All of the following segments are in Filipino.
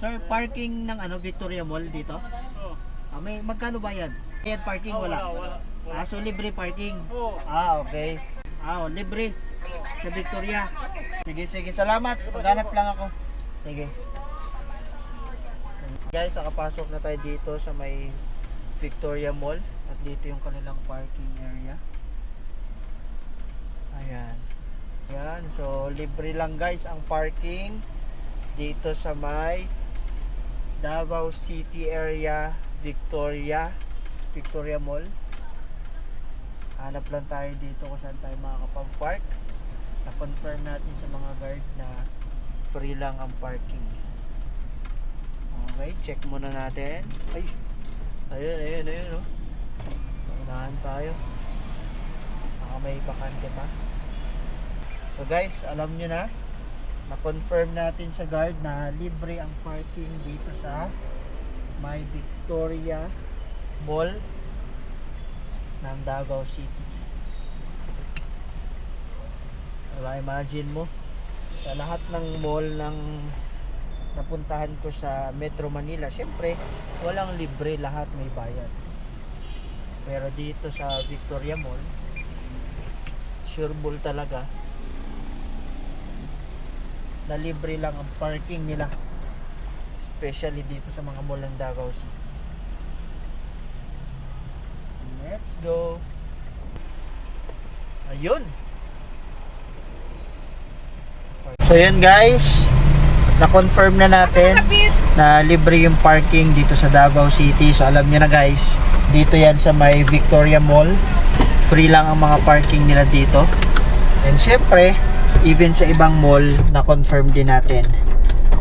Sir, parking ng Victoria Mall dito? Oo. May magkano ba yan? Yan parking wala. Wala. So libre parking. Oo. Okay. Libre sa Victoria. Sige, salamat. Maghanap lang ako. Sige. Guys, nakapasok na tayo dito sa may Victoria Mall at dito yung kanilang parking area. Ayan. Ayan, so libre lang guys ang parking dito sa may Davao City area, Victoria Mall. Hanap lang tayo dito kung saan tayo makakapag-park. Na-confirm natin sa mga guard na free lang ang parking. Okay, check muna natin. Ayun, oh. Unahan tayo. May bakante pa. So guys, alam nyo na, na-confirm natin sa guard na libre ang parking dito sa may Victoria Mall ng Davao City. Diba, imagine mo, sa lahat ng mall ng napuntahan ko sa Metro Manila, syempre walang libre, lahat may bayad. Pero dito sa Victoria Mall, sureball talaga na libre lang ang parking nila, especially dito sa mga mall ng Davao City. Let's go. Ayun. So yun guys, na-confirm na natin na libre yung parking dito sa Davao City. So alam nyo na guys, dito yan sa may Victoria Mall, free lang ang mga parking nila dito. And syempre, even sa ibang mall, na-confirm din natin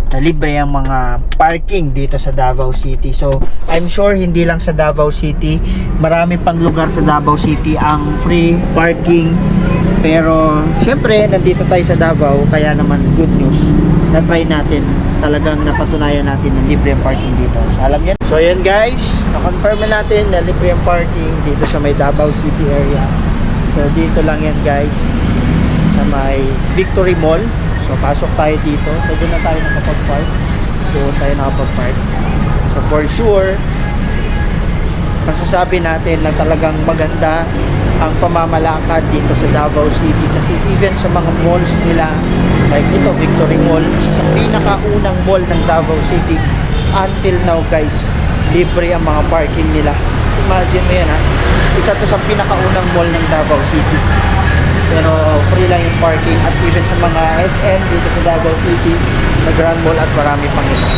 na libre ang mga parking dito sa Davao City. So I'm sure hindi lang sa Davao City, marami pang lugar sa Davao City ang free parking. Pero syempre, nandito tayo sa Davao, kaya naman good news na try natin, talagang napatunayan natin na libre ang parking dito. So alam niyo. So yun guys, na-confirm na natin na libre ang parking dito sa may Davao City area. So dito lang yan guys, sa may Victory Mall. So pasok tayo dito. So doon na tayo nakapag-park. Doon tayo nakapag-park. So for sure, masasabi natin na talagang maganda ang pamamalakad dito sa Davao City, kasi even sa mga malls nila, like ito Victory Mall, isa sa pinakaunang mall ng Davao City, until now guys, libre ang mga parking nila. Imagine mo yan, ha, isa to sa pinakaunang mall ng Davao City, pero free lang yung parking. At even sa mga SM dito sa Davao City, sa Grand Mall at marami pang iba.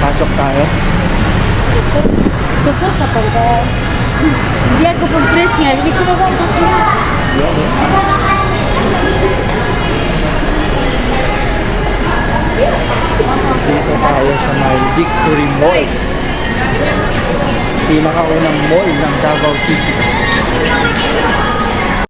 Pasok tayo. Ito ka pagka hindi ako pag-press nga, hindi ko naman Dito tayo sa may Victory Mall, pinakaunang mall ng Davao City.